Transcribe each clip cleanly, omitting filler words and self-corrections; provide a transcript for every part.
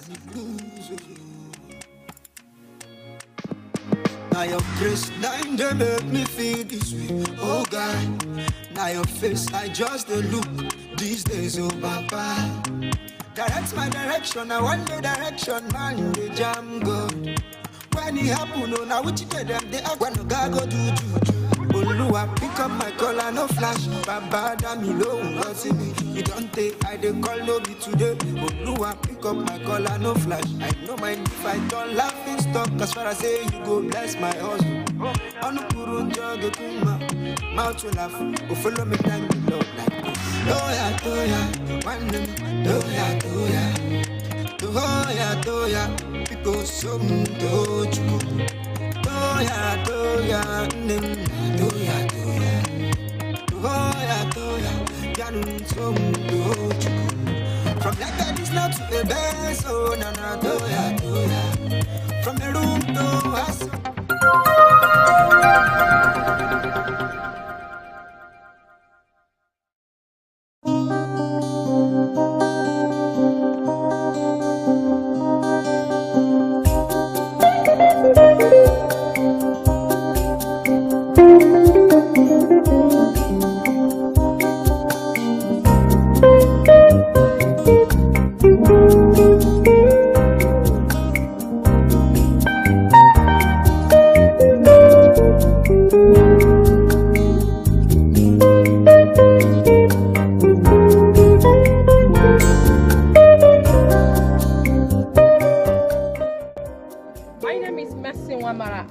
me blues. Now your grace, now they make me feel this way. Oh God, now your face, I just the look these days. Oh Papa, direct my direction. I want the direction, man. The jam good. When it happen, oh now which tell them they act when no God go do. Oluwa, pick up my collar, no flash. Baba, damn low, not see me. You don't take, I dey call no be today. Oluwa, pick up my collar, no flash. I know my if I don't laugh in stock. As far as say you go, bless my hustle. On the purun jog, kuma, mouth to laugh. Go follow me, thank the Lord. Toya, one name, Toya, people so doju. Toya, name, Toya, Yanun so doju. From like that is not to the best, oh na Toya. From the room to us.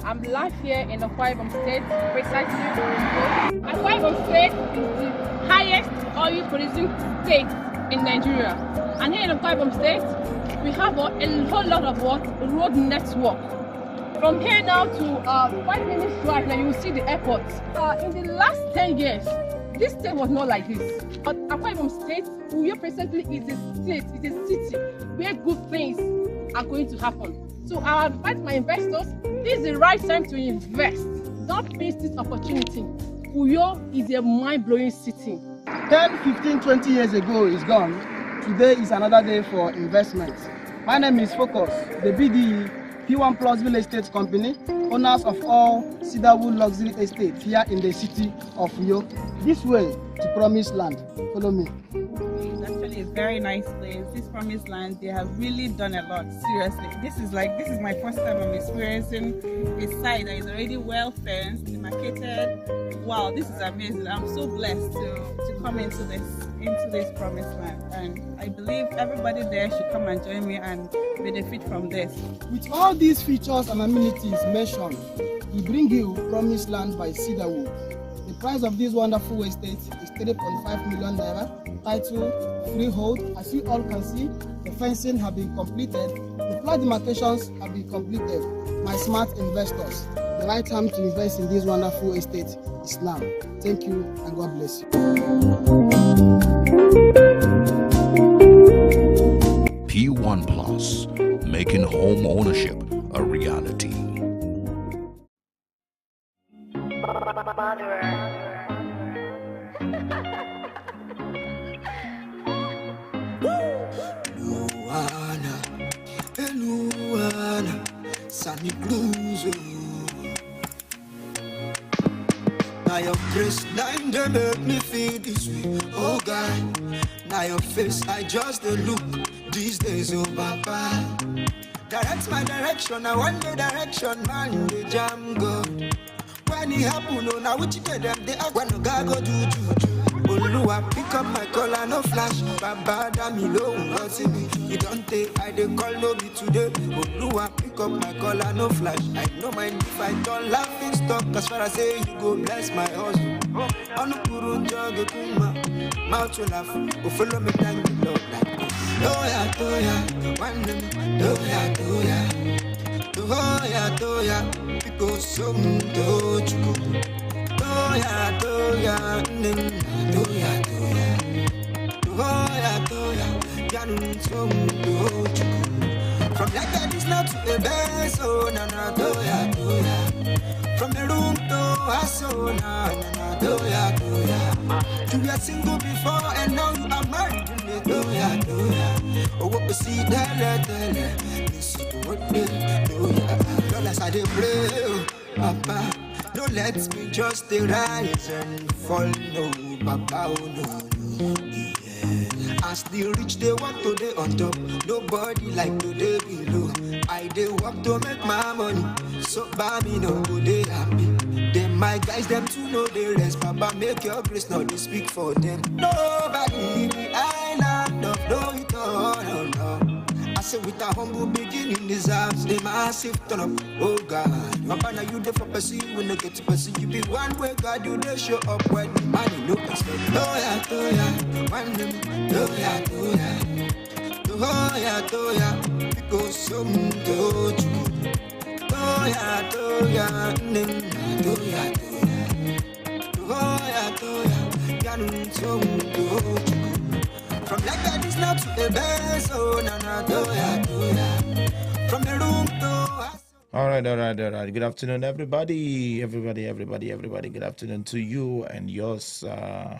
I'm live here in the Akwa Ibom State, precisely. Akwa Ibom State is the highest oil producing state in Nigeria. And here in Akwa Ibom State, we have a whole lot of road network. From here now to 5 minutes drive, now you will see the airport. In the last 10 years, this state was not like this. But Akwa Ibom State, Uyo presently is a state, it's a city where good things are going to happen. So I advise my investors, this is the right time to invest. Don't miss this opportunity. Uyo is a mind-blowing city. 10, 15, 20 years ago is gone. Today is another day for investment. My name is Focus, the BDE, P1 Plus Real Estate Company, owners of all Cedarwood luxury estates here in the city of Uyo. This way to Promised Land. Follow me. It's actually a very nice place. This Promised Land, they have really done a lot. Seriously, this is my first time I'm experiencing a site that is already well fenced, demarcated. Wow, this is amazing. I'm so blessed to come into this Promised Land, and I believe everybody there should come and join me and benefit from this. With all these features and amenities mentioned, we bring you Promised Land by Cedarwood. The price of this wonderful estate is 3.5 million naira. Title, freehold. As you all can see, the fencing have been completed. The plat demarcations have been completed. My smart investors, the right time to invest in this wonderful estate is now. Thank you and God bless you. P1 Plus, making home ownership a reality. Sunny blues. Now your grace, now they make me feel this way. Oh God, now your face, I just the look these days. Oh Papa, direct my direction. I want the direction, man. The jam good. When it happen, oh now which tell them they act when no God go do. Oluwa, pick up my collar, no flash. Baba, damn low, not see me. You don't take, I dey call no be today. Oluwa, pick up my collar, no flash. I know my if I don't laugh in stock. As far as say you go, bless my hustle. On the purun jog, kuma, mouth to laugh. Go follow me, thank the Lord. Toya, one name, Toya, people so doju. Toya, name, Toya, Yanun so doju. From like that is not to the best, oh na Toya. From the room to us, oh na Toya. You were single before and now you are married, Toya. Oh, what see that, listen to what they do, yeah. Lord, as I dey pray, oh, Papa, don't let me just dey rise and fall, no, Papa, oh no, yeah. As the rich they want to dey on top, nobody like to dey below. I dey work to make my money, so by me no go dey happy. Them my guys, them too know they rest. Papa, make your grace not to speak for them. Nobody in the island of no it all, no, no. I say with a humble beginning deserves a massive turn up. Oh God, Papa, now you there for pursue when you get to pursue. You be one way, God, you dey show up when the money no expect. Oh yeah, one minute. Oh yeah, because some do you. Oh yeah, can't some do you. From like that is not to the best, oh yeah. From the room to All right. Good afternoon, everybody. Good afternoon to you and yours. All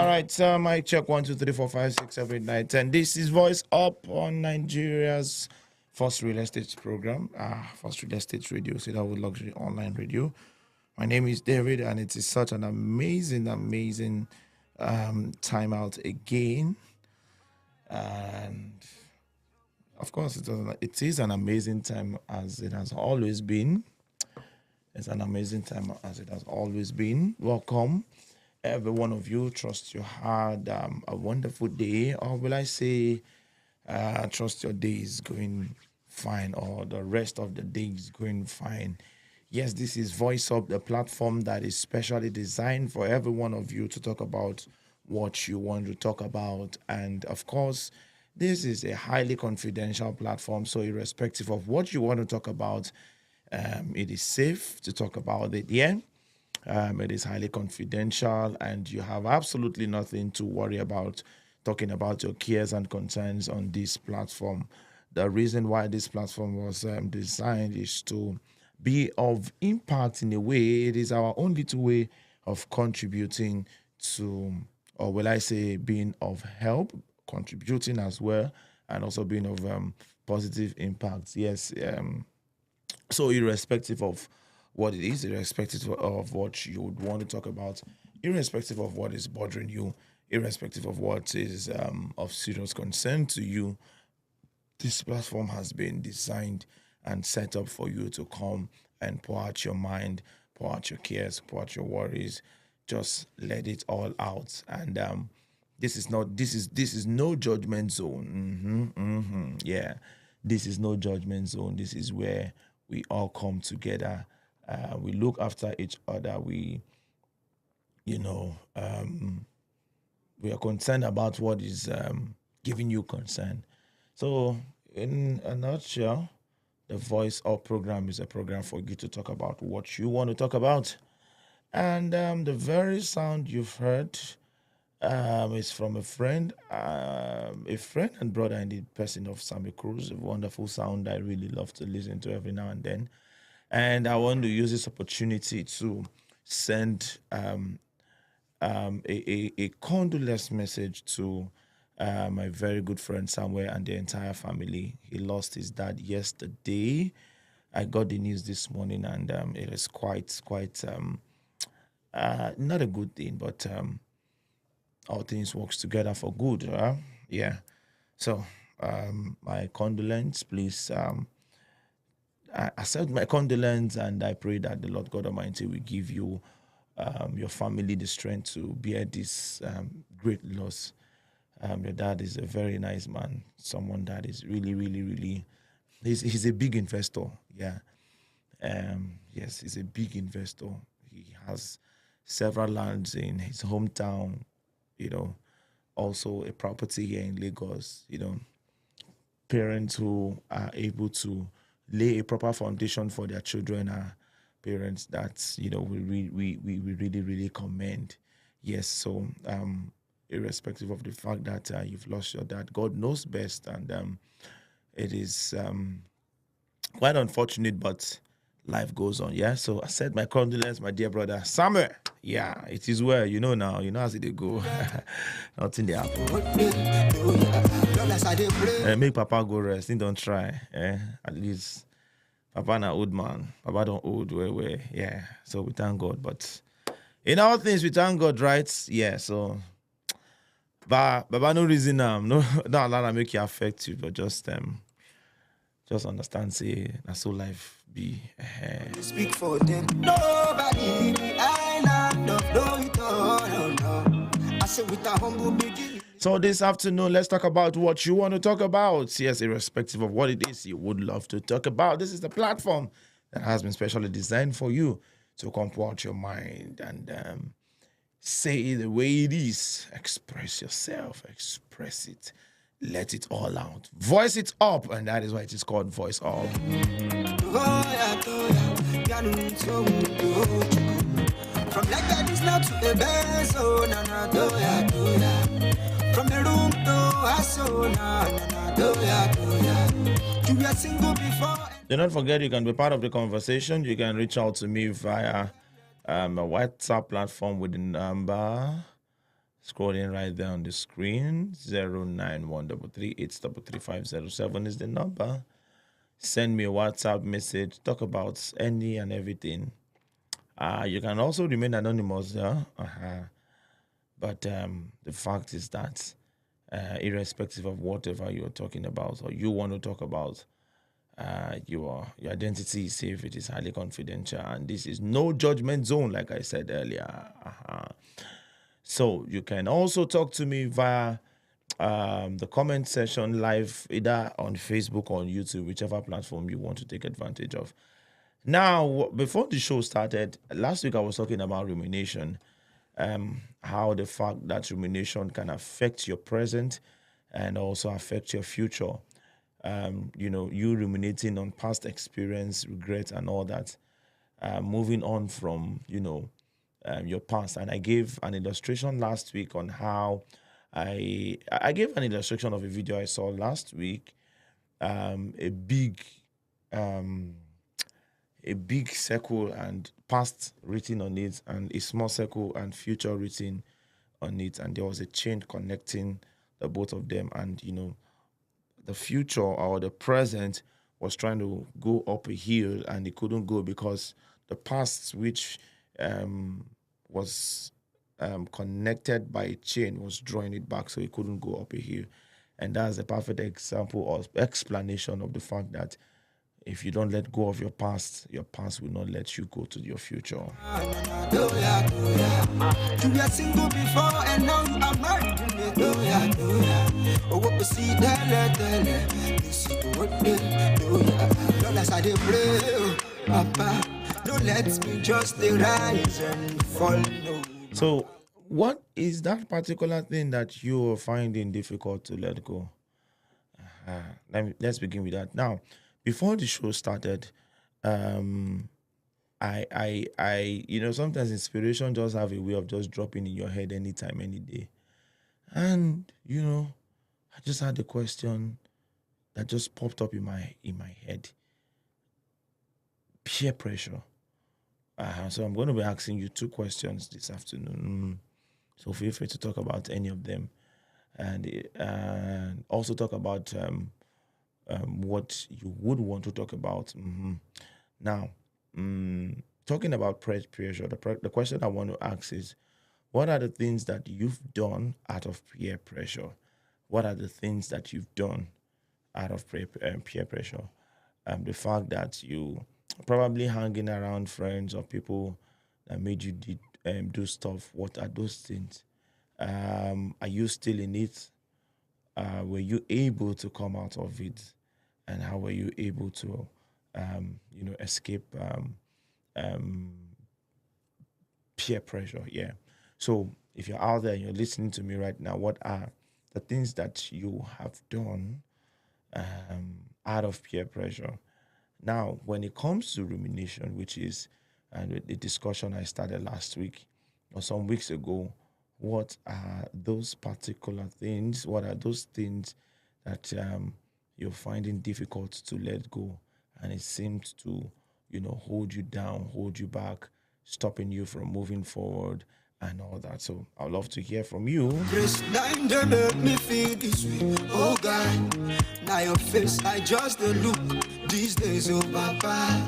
right, mic check 1, 2, 3, 4, 5, 6, 7, 8, 9, 10. This is Voice Up on Nigeria's first real estate program, first real estate radio, Cedarwood Luxury Online Radio. My name is David, and it is such an amazing time out again. And of course, it is an amazing time as it has always been. It's an amazing time as it has always been. Welcome, every one of you. Trust you had a wonderful day, or will I say, trust your day is going fine, or the rest of the day is going fine. Yes, this is Voice Up, the platform that is specially designed for every one of you to talk about what you want to talk about. And of course, this is a highly confidential platform, so irrespective of what you want to talk about, it is safe to talk about it. Yeah, it is highly confidential, and you have absolutely nothing to worry about talking about your cares and concerns on this platform. The reason why this platform was designed is to be of impact in a way. It is our only two way of contributing to, or will I say, being of help, contributing as well, and also being of positive impact. Yes. So irrespective of what it is, irrespective of what you would want to talk about, irrespective of what is bothering you, irrespective of what is of serious concern to you, this platform has been designed and set up for you to come and pour out your mind, pour out your cares, pour out your worries. Just let it all out. And this is no judgment zone. Yeah, this is no judgment zone. This is where we all come together. We look after each other. We are concerned about what is giving you concern. So, in a nutshell, the Voice Up program is a program for you to talk about what you want to talk about. And the very sound you've heard is from a friend and brother in the person of Sammy Cruz, a wonderful sound I really love to listen to every now and then. And I want to use this opportunity to send a condolence message to my very good friend Samuel and the entire family. He lost his dad yesterday. I got the news this morning, and it is quite not a good thing, but all things works together for good. Yeah. So my condolence, please. I accept my condolence, and I pray that the Lord God Almighty will give you, your family, the strength to bear this great loss. Your dad is a very nice man, someone that is really, he's a big investor. Yeah. Yes, he's a big investor. He has several lands in his hometown, also a property here in Lagos, parents who are able to lay a proper foundation for their children are parents that, we really commend. Yes, so irrespective of the fact that you've lost your dad, God knows best, and it is quite unfortunate, but life goes on. Yeah, so I said my condolence, my dear brother Samuel. Yeah, it is well, now, as it go. Nothing there happen. as I dey pray. Make Papa go rest. He don't try. At least Papa na old man. Papa don't old way. Yeah. So we thank God. But in all things, we thank God, right? Yeah. So, Baba, no reason no allow that make you affect you, but just understand, say that's so life be. Speak for them. Nobody in the island of no it all. No. I say with a humble beginning. So this afternoon, let's talk about what you want to talk about. Yes, irrespective of what it is you would love to talk about. This is the platform that has been specially designed for you to come pour out your mind and say it the way it is. Express yourself. Express it. Let it all out. Voice it up, and that is why it is called Voice Up. From like that is not to the best, oh na na doya. From the room to us, oh na na doya. To be a single before. Do not forget, you can be part of the conversation. You can reach out to me via a WhatsApp platform with the number scrolling right there on the screen. 09133833507 is the number. Send me a WhatsApp message. Talk about any and everything. You can also remain anonymous, but the fact is that irrespective of whatever you're talking about or you want to talk about, your identity is safe. It is highly confidential, and this is no judgment zone, like I said earlier. So you can also talk to me via the comment section live, either on Facebook or on YouTube, whichever platform you want to take advantage of. Now, before the show started, last week I was talking about rumination, how the fact that rumination can affect your present and also affect your future. You ruminating on past experience, regret, and all that. Moving on from, your past. And I gave an illustration last week on how I gave an illustration of a video I saw last week. A big circle and past written on it, and a small circle and future written on it, and there was a chain connecting the both of them, and the future or the present was trying to go up a hill and it couldn't go because the past, which was connected by a chain, was drawing it back, so it couldn't go up a hill. And that's a perfect example or explanation of the fact that if you don't let go of your past will not let you go to your future. You were single before and now you are married. Oh, what we see there, this is what they do. Don't as I pray, Papa, don't let me just rise and fall. No. So, what is that particular thing that you are finding difficult to let go? Let's begin with that. Now, before the show started, sometimes inspiration just have a way of just dropping in your head anytime, any day. And, I just had a question that just popped up in my head. Peer pressure. So I'm going to be asking you 2 questions this afternoon. So feel free to talk about any of them. And also talk about what you would want to talk about. Now, talking about peer pressure, the question I want to ask is, what are the things that you've done out of peer pressure? What are the things that you've done out of peer pressure? The fact that you probably hanging around friends or people that made you do stuff. What are those things? Are you still in it? Were you able to come out of it? And how were you able to, escape peer pressure? Yeah. So if you're out there and you're listening to me right now, what are the things that you have done out of peer pressure? Now, when it comes to rumination, which is the discussion I started last week or some weeks ago, what are those particular things? What are those things that you're finding difficult to let go, and it seems to, hold you down, hold you back, stopping you from moving forward, and all that. So I'd love to hear from you. Grace, nine they make me feel this way. Oh God, now your face, I just the look these days, oh Papa.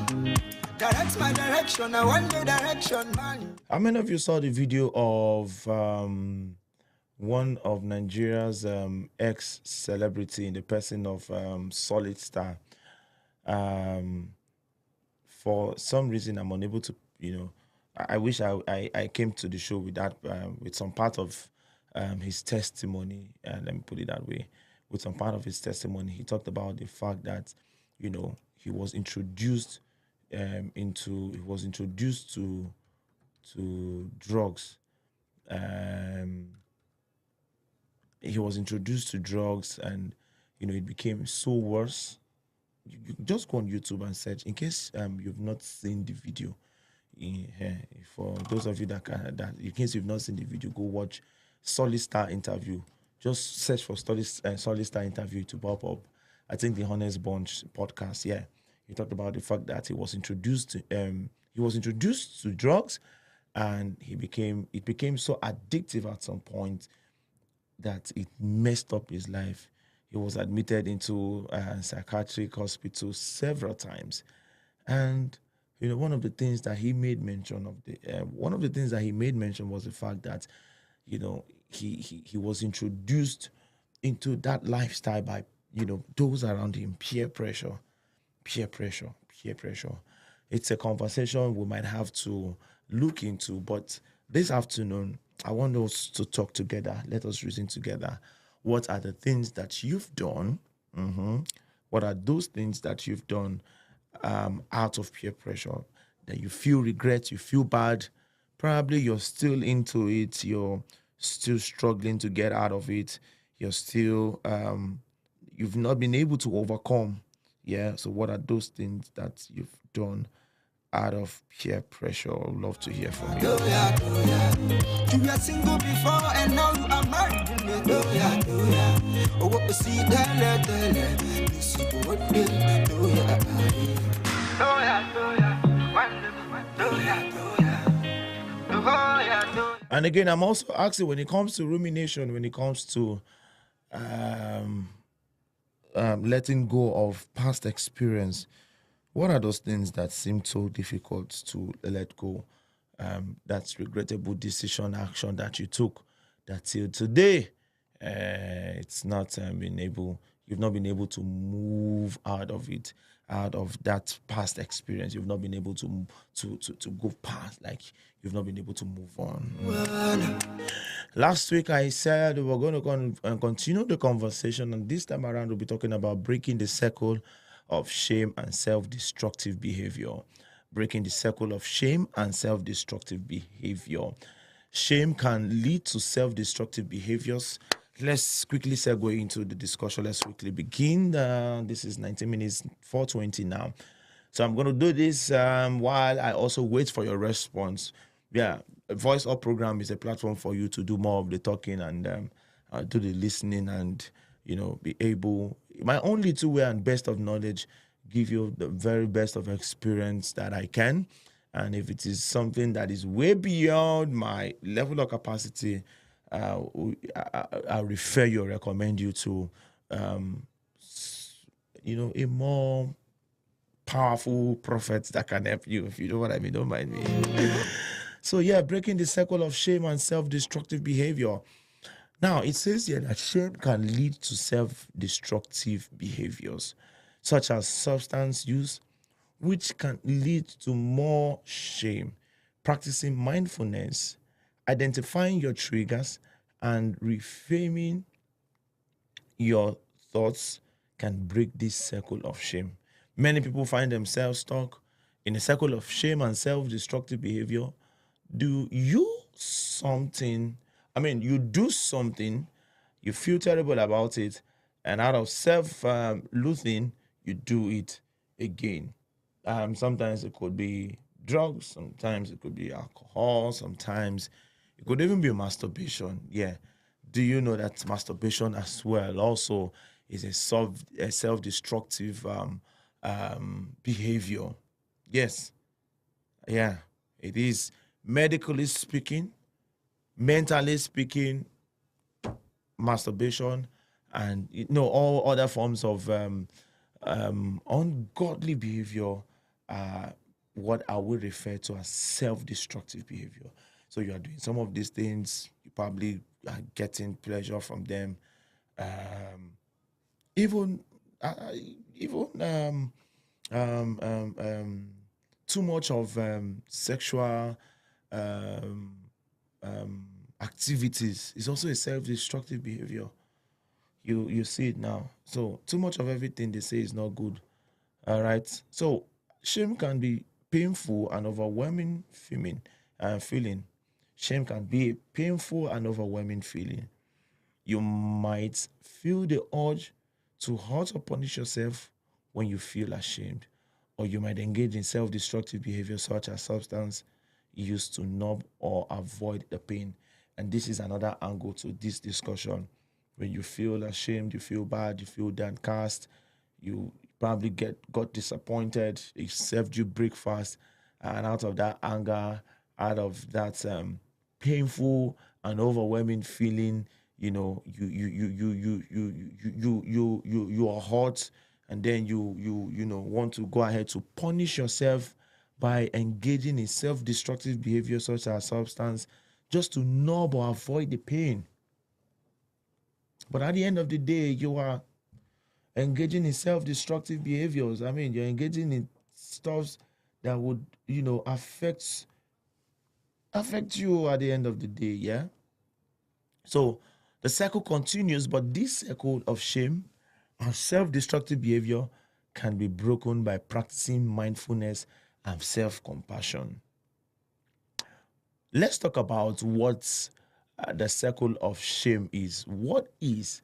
Direct my direction, I want your direction, man. How many of you saw the video of one of Nigeria's ex-celebrity in the person of Solid Star? For some reason, I'm unable to, I wish I came to the show with that, with some part of his testimony, and let me put it that way. With some part of his testimony, he talked about the fact that, he was introduced to drugs. He was introduced to drugs, and it became so worse. You just go on YouTube and search, in case you've not seen the video. For those of you that in case you've not seen the video, go watch Solid Star interview. Just search for Solid Star interview to pop up. I think the Honest Bunch podcast. Yeah, he talked about the fact that he was introduced to drugs, and it became so addictive at some point that it messed up his life. He was admitted into a psychiatric hospital several times, and one of the things that he made mention was the fact that he was introduced into that lifestyle by those around him. Peer pressure. It's a conversation we might have to look into, but this afternoon I want us to talk together. Let us reason together. What are the things that you've done? What are those things that you've done out of peer pressure that you feel regret, you feel bad? Probably you're still into it. You're still struggling to get out of it. You're still, you've not been able to overcome. Yeah. So what are those things that you've done out of peer pressure? I'd love to hear from you. You were single before and now you are married. Oh, what we see, this is what they And again, I'm also asking, when it comes to rumination, when it comes to letting go of past experience, what are those things that seem so difficult to let go? That's regrettable decision, action that you took that till today, it's not you've not been able to move out of it, out of that past experience. You've not been able to go past, like you've not been able to move on. Last week I said we were going to continue the conversation, and this time around we'll be talking about breaking the circle of shame and self-destructive behavior. Breaking the circle of shame and self-destructive behavior. Shame can lead to self-destructive behaviors. Let's quickly segue into the discussion. Let's quickly begin. This is 19 minutes, 4:20 now. So I'm going to do this while I also wait for your response. Yeah, a Voice Up program is a platform for you to do more of the talking and do the listening and, be able, my only two way and best of knowledge, give you the very best of experience that I can. And if it is something that is way beyond my level of capacity, I'll refer you or recommend you to, a more powerful prophet that can help you, if you know what I mean. Don't mind me. So yeah, breaking the circle of shame and self-destructive behavior. Now, it says here that shame can lead to self-destructive behaviors, such as substance use, which can lead to more shame. Practicing mindfulness, identifying your triggers, and reframing your thoughts can break this circle of shame. Many people find themselves stuck in a circle of shame and self-destructive behavior. You do something, you feel terrible about it, and out of self-loathing, you do it again. Sometimes it could be drugs, sometimes it could be alcohol, sometimes it could even be masturbation. Yeah. Do you know that masturbation as well also is a self-destructive behavior? Yes. Yeah, it is. Medically speaking, mentally speaking, masturbation, and all other forms of ungodly behavior are what I would refer to as self-destructive behavior. So you are doing some of these things, you probably are getting pleasure from them. Um, even even too much of sexual um, um, activities is also a self-destructive behavior. You see it now. So too much of everything they say is not good. All right. So shame can be painful and overwhelming feeling. Shame can be a painful and overwhelming feeling. You might feel the urge to hurt or punish yourself when you feel ashamed, or you might engage in self-destructive behavior such as substance use to numb or avoid the pain. And this is another angle to this discussion. When you feel ashamed, you feel bad, you feel downcast, you probably got disappointed, you served you breakfast, and out of that anger, out of that painful and overwhelming feeling, you are hurt, and then you want to go ahead to punish yourself by engaging in self-destructive behavior such as substance just to numb or avoid the pain. But at the end of the day, you are engaging in self-destructive behaviors. I mean, you're engaging in stuff that would, affect you at the end of the day, yeah? So the cycle continues, but this cycle of shame and self-destructive behavior can be broken by practicing mindfulness and self-compassion. Let's talk about what the cycle of shame is. What is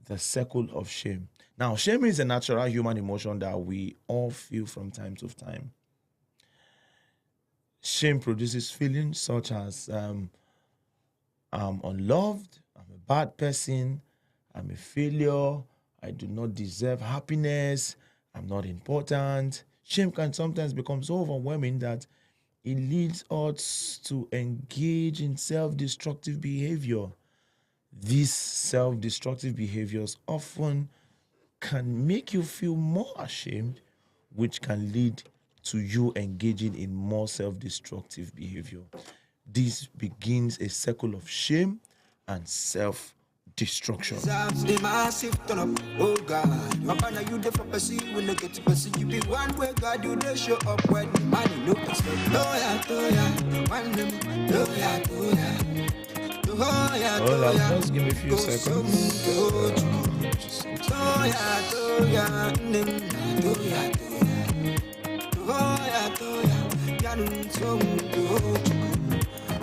the cycle of shame? Now, shame is a natural human emotion that we all feel from time to time. Shame produces feelings such as I'm unloved, I'm a bad person, I'm a failure, I do not deserve happiness, I'm not important. Shame can sometimes become so overwhelming that it leads us to engage in self-destructive behavior. These self-destructive behaviors often can make you feel more ashamed, which can lead to you engaging in more self-destructive behavior. This begins a cycle of shame and self-destruction. A massive turn up, oh God. My partner, you there for pussy, we look at pussy. You be one way, God, you they show up when money no expect. One name, Hold on, just give me a few seconds.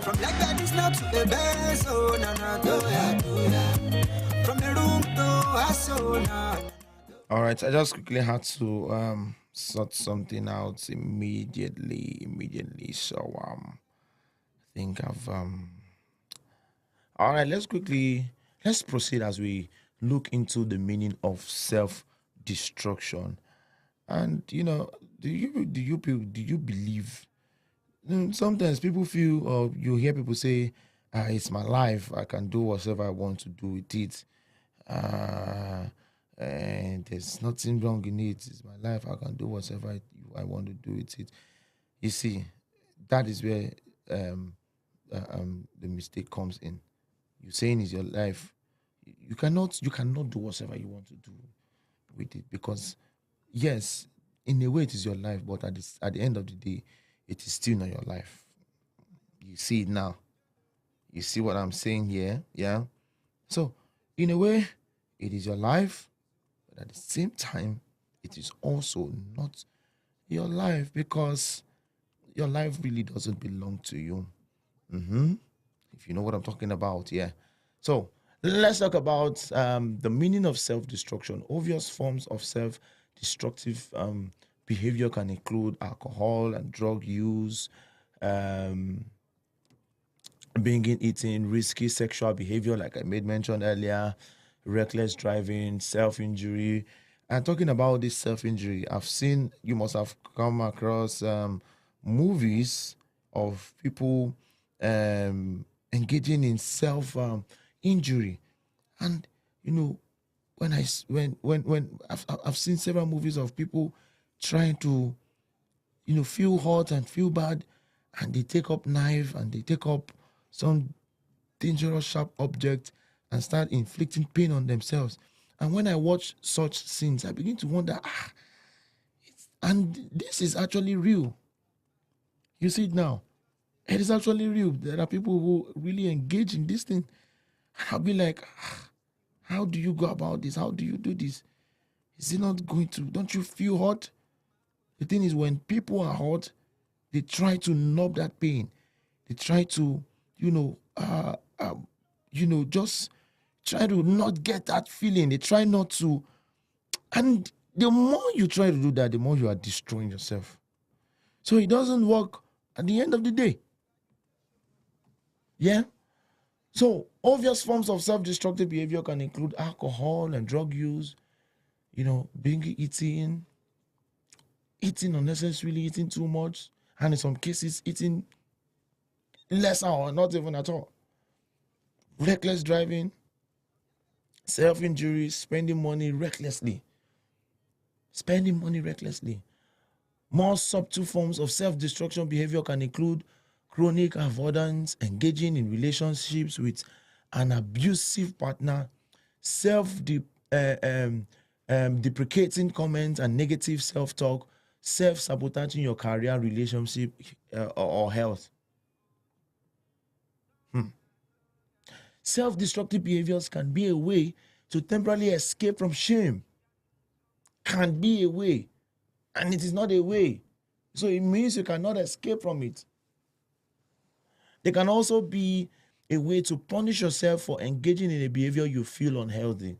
From like that is not to the best, oh na na from the room to so na. All right, I just quickly had to sort something out immediately. So I think I've all right, let's proceed as we look into the meaning of self-destruction. And do you believe? Sometimes people feel, or you hear people say, "It's my life. I can do whatever I want to do with it, and there's nothing wrong in it. It's my life. I can do whatever I want to do with it." You see, that is where the mistake comes in. You saying it's your life. You cannot do whatever you want to do with it, because yes, in a way it is your life, but at the end of the day, it is still not your life. You see it now. You see what I'm saying here? Yeah. So, in a way, it is your life, but at the same time, it is also not your life, because your life really doesn't belong to you. If you know what I'm talking about, yeah. So let's talk about the meaning of self-destruction. Obvious forms of self-destructive behavior can include alcohol and drug use, um, binging eating, risky sexual behavior, like I made mention earlier, reckless driving, self-injury. And talking about this self-injury, you must have come across movies of people engaging in self injury. And when I've seen several movies of people trying to feel hot and feel bad, and they take up knife and they take up some dangerous sharp object and start inflicting pain on themselves. And when I watch such scenes, I begin to wonder, and this is actually real. You see it now. It is actually real. There are people who really engage in this thing. I'll be like, how do you go about this? How do you do this? Is it not going to? Don't you feel hot? The thing is, when people are hot, they try to numb that pain. They try to, just try to not get that feeling. They try not to. And the more you try to do that, the more you are destroying yourself. So it doesn't work at the end of the day. Yeah? So obvious forms of self-destructive behavior can include alcohol and drug use, binge eating unnecessarily, eating too much, and in some cases, eating lesser or not even at all. Reckless driving, self-injury, spending money recklessly. More subtle forms of self-destruction behavior can include chronic avoidance, engaging in relationships with an abusive partner, deprecating comments and negative self-talk, self-sabotaging your career, relationship, or health. Self-destructive behaviors can be a way to temporarily escape from shame. Can be a way, and it is not a way. So it means you cannot escape from it. They can also be a way to punish yourself for engaging in a behavior you feel unhealthy.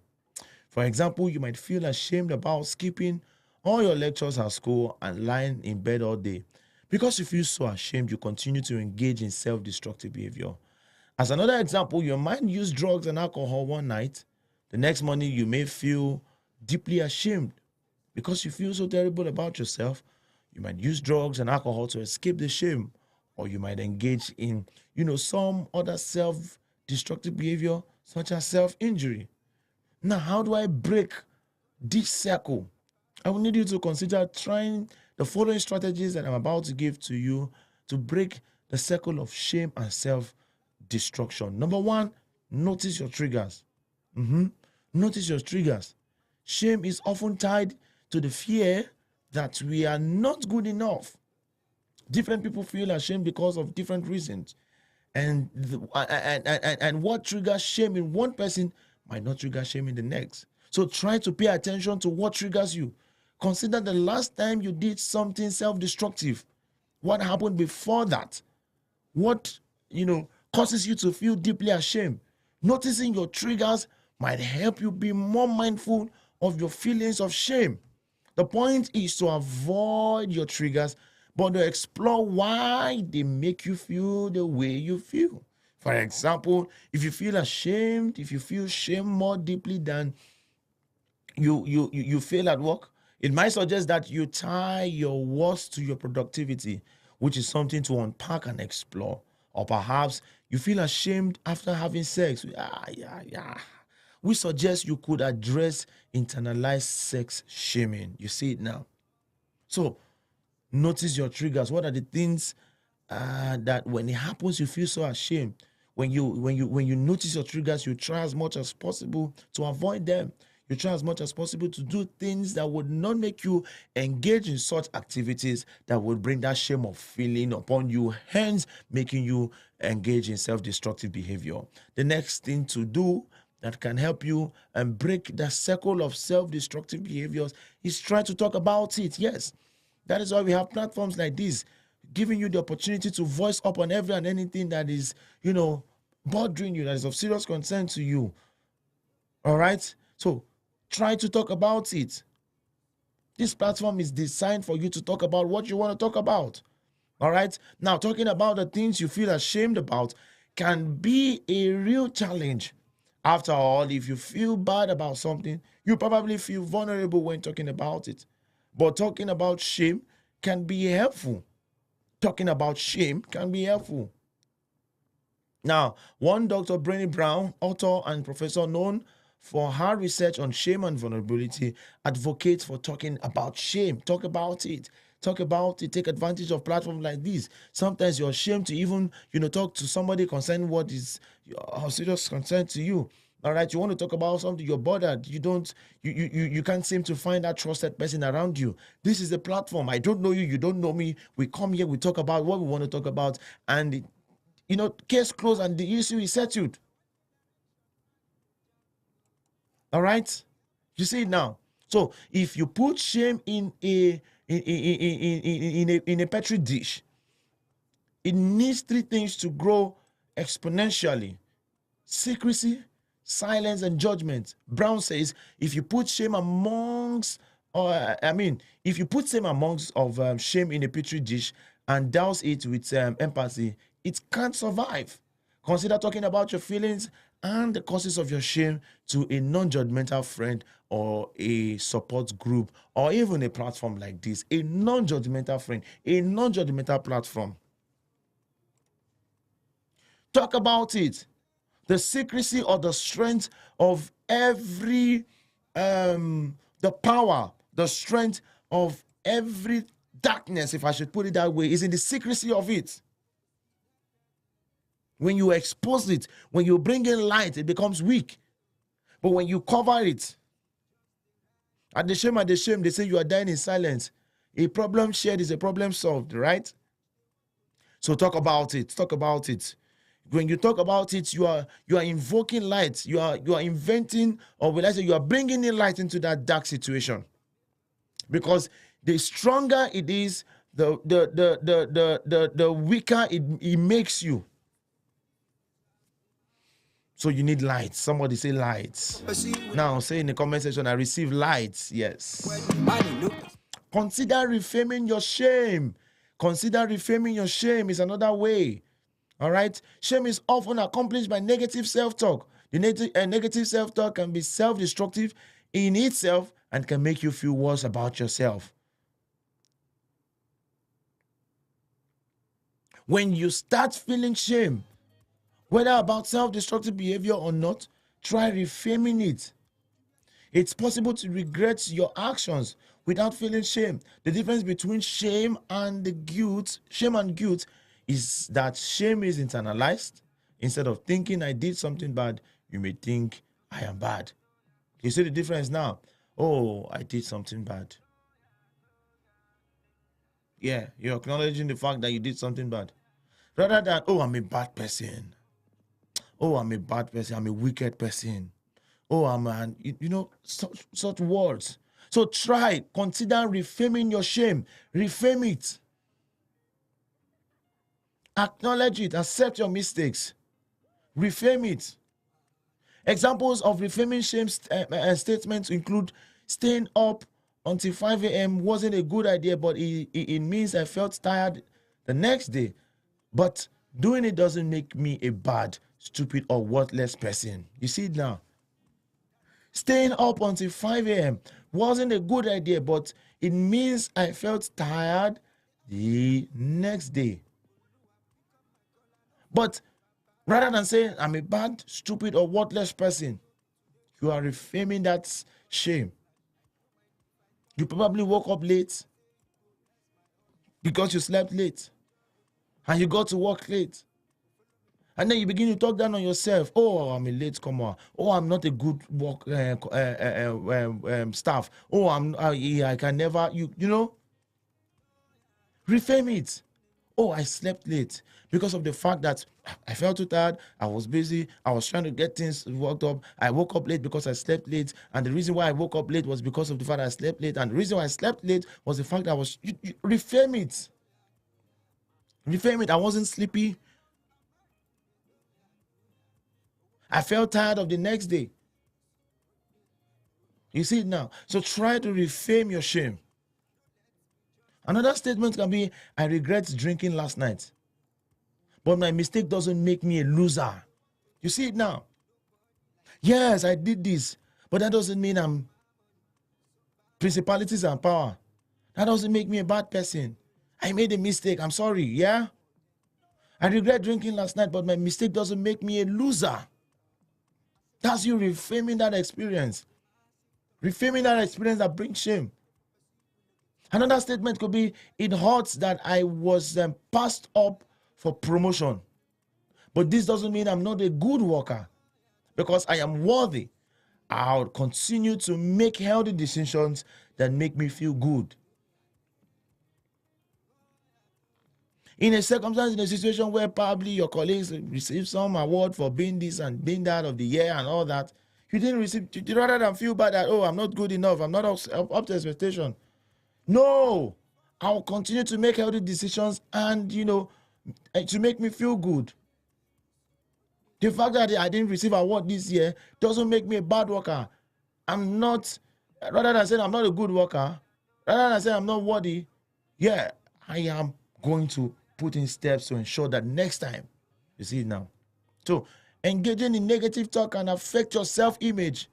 For example, you might feel ashamed about skipping all your lectures at school and lying in bed all day. Because you feel so ashamed, you continue to engage in self-destructive behavior. As another example, you might use drugs and alcohol one night. The next morning, you may feel deeply ashamed because you feel so terrible about yourself. You might use drugs and alcohol to escape the shame, or you might engage in, some other self-destructive behavior, such as self-injury. Now, how do I break this circle? I will need you to consider trying the following strategies that I'm about to give to you to break the circle of shame and self-destruction. Number one, notice your triggers. Notice your triggers. Shame is often tied to the fear that we are not good enough. Different people feel ashamed because of different reasons. And what triggers shame in one person might not trigger shame in the next. So try to pay attention to what triggers you. Consider the last time you did something self-destructive. What happened before that? What, causes you to feel deeply ashamed? Noticing your triggers might help you be more mindful of your feelings of shame. The point is to avoid your triggers, but to explore why they make you feel the way you feel. For example, if you feel ashamed, if you feel shame more deeply than you feel at work, it might suggest that you tie your worth to your productivity, which is something to unpack and explore. Or perhaps you feel ashamed after having sex. We suggest you could address internalized sex shaming. You see it now. So notice your triggers. What are the things that when it happens you feel so ashamed? When you notice your triggers, you try as much as possible to avoid them. You try as much as possible to do things that would not make you engage in such activities that would bring that shame of feeling upon you, hence making you engage in self-destructive behavior. The next thing to do that can help you and break the circle of self-destructive behaviors is try to talk about it. Yes, that is why we have platforms like this, giving you the opportunity to voice up on every and anything that is, bothering you, that is of serious concern to you. All right? So try to talk about it. This platform is designed for you to talk about what you want to talk about. All right? Now, talking about the things you feel ashamed about can be a real challenge. After all, if you feel bad about something, you probably feel vulnerable when talking about it. But talking about shame can be helpful. Talking about shame can be helpful. Now, one Dr. Brené Brown, author and professor known for her research on shame and vulnerability, advocates for talking about shame. Talk about it. Talk about it. Take advantage of platforms like this. Sometimes you're ashamed to even, talk to somebody concerning what is a serious concern to you. All right, you want to talk about something, you're bothered. You can't seem to find that trusted person around you. This is a platform. I don't know you, you don't know me. We come here, we talk about what we want to talk about, and case closed and the issue is settled. All right, you see it now. So if you put shame in a petri dish, it needs three things to grow exponentially: secrecy, silence, and judgment. Brown says if you put shame amongst, if you put shame amongst of shame in a petri dish and douse it with empathy, it can't survive. Consider talking about your feelings and the causes of your shame to a non-judgmental friend or a support group or even a platform like this. A non-judgmental friend, a non-judgmental platform. Talk about it. The secrecy or the strength of every, the power, the strength of every darkness, if I should put it that way, is in the secrecy of it. When you expose it, when you bring in light, it becomes weak. But when you cover it, at the shame, they say you are dying in silence. A problem shared is a problem solved, right? So talk about it. Talk about it. When you talk about it, you are invoking light. You are inventing, or will I say, you are bringing in light into that dark situation. Because the stronger it is, the weaker it makes you. So you need light. Somebody say light. Now say in the comment section, I receive light. Yes. Consider reframing your shame. Consider reframing your shame is another way. All right. Shame is often accomplished by negative self-talk. The negative self-talk can be self-destructive in itself and can make you feel worse about yourself. When you start feeling shame, whether about self-destructive behavior or not, try reframing it. It's possible to regret your actions without feeling shame. The difference between shame and guilt is that shame is internalized. Instead of thinking I did something bad, you may think I am bad. You see the difference now? Oh, I did something bad. Yeah, you're acknowledging the fact that you did something bad. Rather than, oh, I'm a bad person. Oh, I'm a bad person. I'm a wicked person. Oh, I'm an, such words. So consider reframing your shame. Reframe it. Acknowledge it. Accept your mistakes. Reframe it. Examples of reframing shame statements include staying up until 5 a.m. wasn't a good idea, but it means I felt tired the next day. But doing it doesn't make me a bad, stupid, or worthless person. You see it now. Staying up until 5 a.m. wasn't a good idea, but it means I felt tired the next day. But rather than saying I'm a bad, stupid, or worthless person, you are reframing that shame. You probably woke up late because you slept late and you got to work late. And then you begin to talk down on yourself. Oh, I'm a late comer. Oh, I'm not a good work staff. Oh, I can never, reframe it. Oh, I slept late because of the fact that I felt too tired. I was busy. I was trying to get things worked up. I woke up late because I slept late. And the reason why I woke up late was because of the fact I slept late. And the reason why I slept late was the fact that reframe it. Reframe it. I wasn't sleepy. I felt tired of the next day. You see it now. So try to reframe your shame. Another statement can be, I regret drinking last night, but my mistake doesn't make me a loser. You see it now. Yes, I did this, but that doesn't mean I'm principalities and power. That doesn't make me a bad person. I made a mistake. I'm sorry. Yeah. I regret drinking last night, but my mistake doesn't make me a loser. That's you reframing that experience. Reframing that experience that brings shame. Another statement could be, it hurts that I was passed up for promotion. But this doesn't mean I'm not a good worker, because I am worthy. I'll continue to make healthy decisions that make me feel good. In a circumstance, in a situation where probably your colleagues receive some award for being this and being that of the year and all that, you didn't receive, rather than feel bad that, oh, I'm not good enough, I'm not up to expectation. No, I'll continue to make healthy decisions and, to make me feel good. The fact that I didn't receive an award this year doesn't make me a bad worker. I'm not, rather than saying I'm not a good worker, rather than saying I'm not worthy, yeah, I am going to put in steps to ensure that next time, you see it now. So, engaging in negative talk can affect your self-image.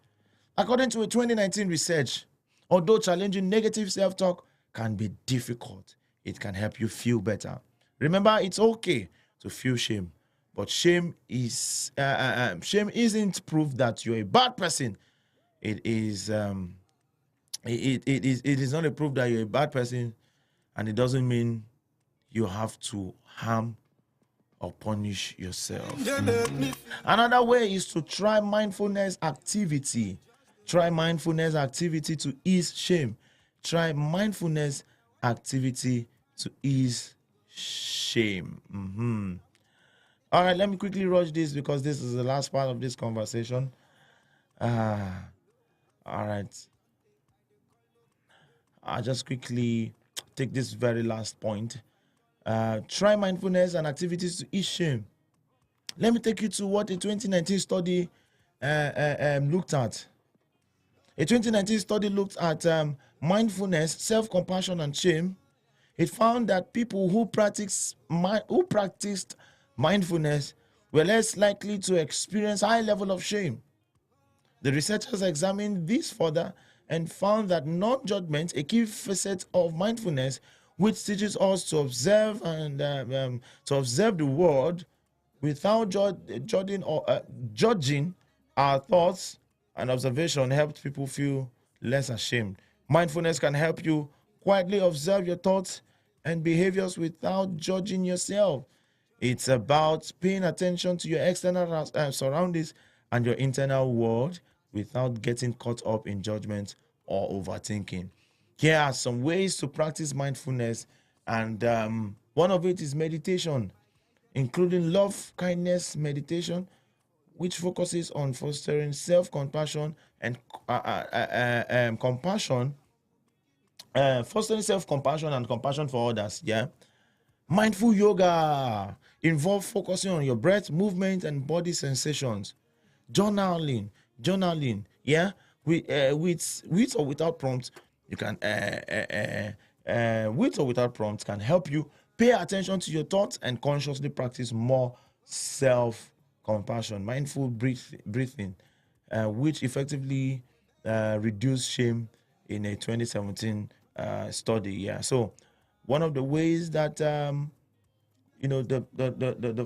According to a 2019 research, although challenging negative self-talk can be difficult, it can help you feel better. Remember, it's okay to feel shame, but shame isn't proof that you're a bad person. It is not a proof that you're a bad person, and it doesn't mean you have to harm or punish yourself. Another way is to try mindfulness activity. Try mindfulness activity to ease shame. Try mindfulness activity to ease shame. All right, let me quickly rush this because this is the last part of this conversation. All right. I'll just quickly take this very last point. Try mindfulness and activities to ease shame. Let me take you to what a 2019 study looked at. A 2019 study looked at mindfulness, self-compassion, and shame. It found that people who practiced mindfulness were less likely to experience high level of shame. The researchers examined this further and found that non-judgment, a key facet of mindfulness, which teaches us to observe and to observe the world without judging our thoughts and observation, helps people feel less ashamed. Mindfulness can help you quietly observe your thoughts and behaviors without judging yourself. It's about paying attention to your external surroundings and your internal world without getting caught up in judgment or overthinking. Here are some ways to practice mindfulness, and one of it is meditation, including love kindness meditation, which focuses on fostering self-compassion and compassion, fostering self-compassion and compassion for others. Yeah. Mindful yoga involves focusing on your breath, movement, and body sensations. Journaling. Yeah, with or without prompts, you can with or without prompts can help you pay attention to your thoughts and consciously practice more self-compassion. Mindful breathing, which effectively reduced shame in a 2017 study. Yeah, so one of the ways that the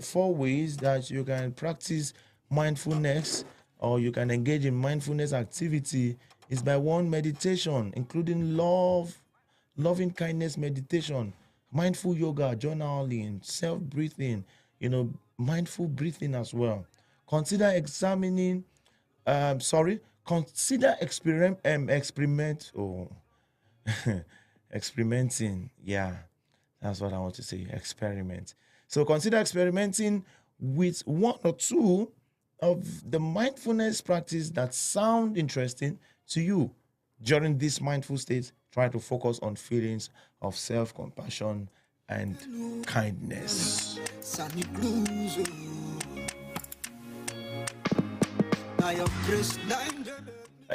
4 ways that you can practice mindfulness or you can engage in mindfulness activity is by one, meditation, including loving kindness meditation, mindful yoga, journaling, self-breathing, mindful breathing as well. Consider experimenting. Yeah, that's what I want to say. Experiment. So consider experimenting with 1 or 2 of the mindfulness practice that sound interesting to you. During this mindful state, try to focus on feelings of self-compassion and kindness. And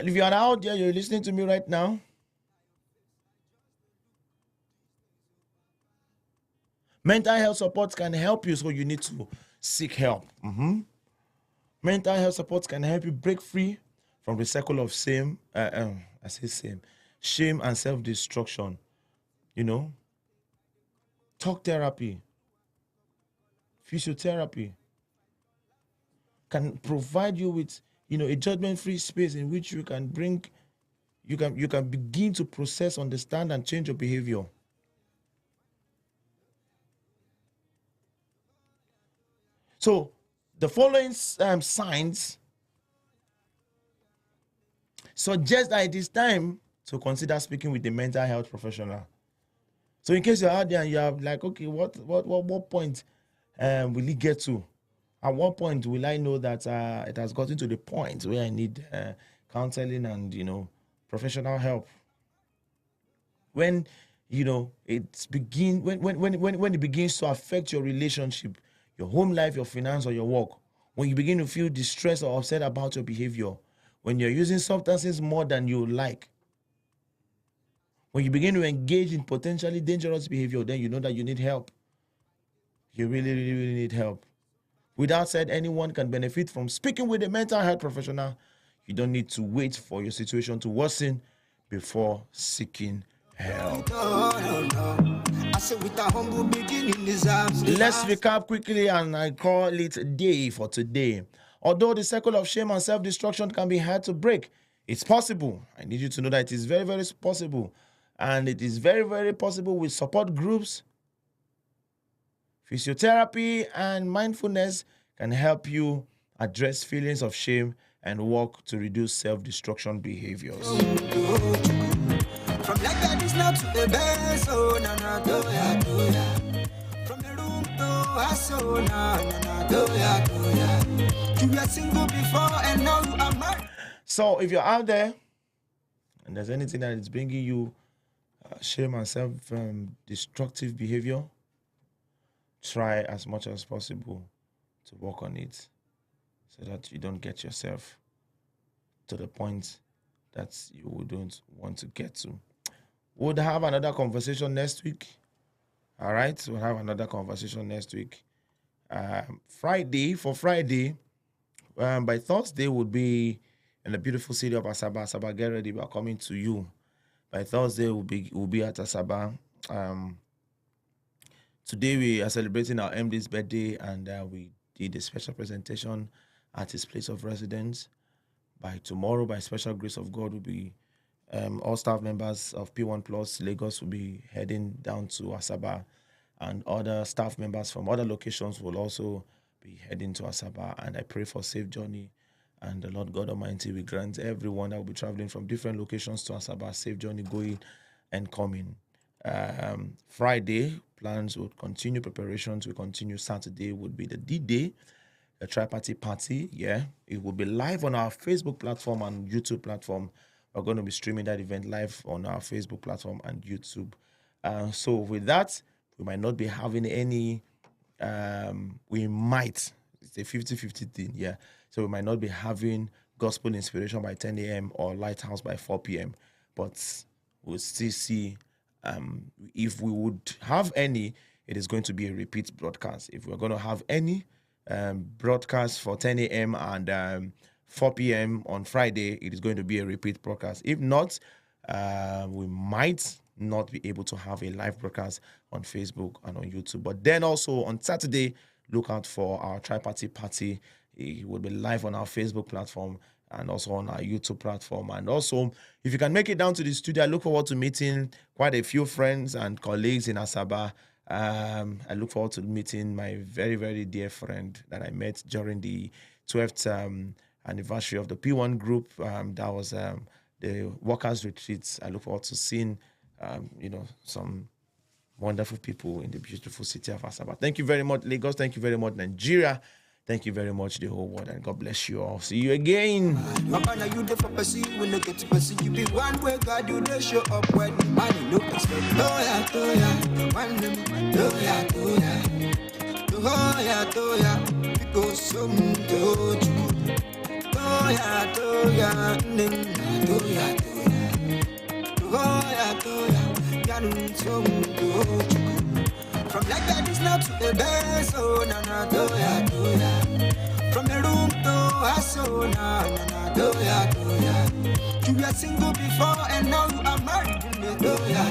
if you are out there, you're listening to me right now, mental health support can help you, so you need to seek help. Mental health support can help you break free from the cycle of shame and self-destruction. Talk therapy, physiotherapy can provide you with, a judgment-free space in which you can begin to process, understand, and change your behavior. So the following signs suggest that it is time to consider speaking with a mental health professional. So in case you're out there and you're like, okay, what point will it get to? At what point will I know that it has gotten to the point where I need counseling and, professional help? When, when it begins to affect your relationship, your home life, your finance, or your work, when you begin to feel distressed or upset about your behavior, when you're using substances more than you like, when you begin to engage in potentially dangerous behavior, then you know that you need help. You really, really, really need help. With that said, anyone can benefit from speaking with a mental health professional. You don't need to wait for your situation to worsen before seeking help. Let's recap quickly, and I call it day for today. Although the cycle of shame and self-destruction can be hard to break, it's possible. I need you to know that it is very, very possible. And it is very, very possible with support groups. Physiotherapy and mindfulness can help you address feelings of shame and work to reduce self-destruction behaviors. From like that is not to the best, oh na na do ya. From the room to us, oh na na do ya. You were single before and now you are married. So if you're out there and there's anything that is bringing you shame and self-destructive behavior, try as much as possible to work on it so that you don't get yourself to the point that you don't want to get to. We'll have another conversation next week. All right, we'll have another conversation next week. Friday, by Thursday, we'll be in the beautiful city of Asaba. Asaba, get ready, we're coming to you. By Thursday, we'll be at Asaba. Today, we are celebrating our MD's birthday, and we did a special presentation at his place of residence. By tomorrow, by special grace of God, will be all staff members of P1 Plus Lagos will be heading down to Asaba, and other staff members from other locations will also be heading to Asaba. And I pray for safe journey, and the Lord God Almighty will grant everyone that will be traveling from different locations to Asaba safe journey going and coming. Friday, plans would continue, preparations will continue. Saturday would be the D-Day, the tri-party party. Yeah, it will be live on our Facebook platform and YouTube platform. We're going to be streaming that event live on our Facebook platform and YouTube. So with that, we might not be having any, we might, it's a 50-50 thing, yeah. So we might not be having gospel inspiration by 10 a.m. or Lighthouse by 4 p.m. But we'll still see if we would have any, it is going to be a repeat broadcast. If we're going to have any broadcast for 10 a.m. and 4 p.m. on Friday, it is going to be a repeat broadcast. If not, we might not be able to have a live broadcast on Facebook and on YouTube. But then also on Saturday, look out for our tri-party party. It will be live on our Facebook platform and also on our YouTube platform. And also, if you can make it down to the studio, I look forward to meeting quite a few friends and colleagues in Asaba. I look forward to meeting my very, very dear friend that I met during the 12th anniversary of the P1 group. That was the workers' retreats. I look forward to seeing, some wonderful people in the beautiful city of Asaba. Thank you very much, Lagos. Thank you very much, Nigeria. Thank you very much, the whole world, and God bless you all. See you again. From like that is not to the best, oh na na do ya. From the room to us, oh na na do ya. You were single before and now you are married, do ya.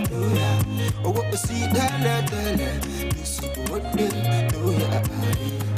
Oh what we see, tell, you see what they do ya. body.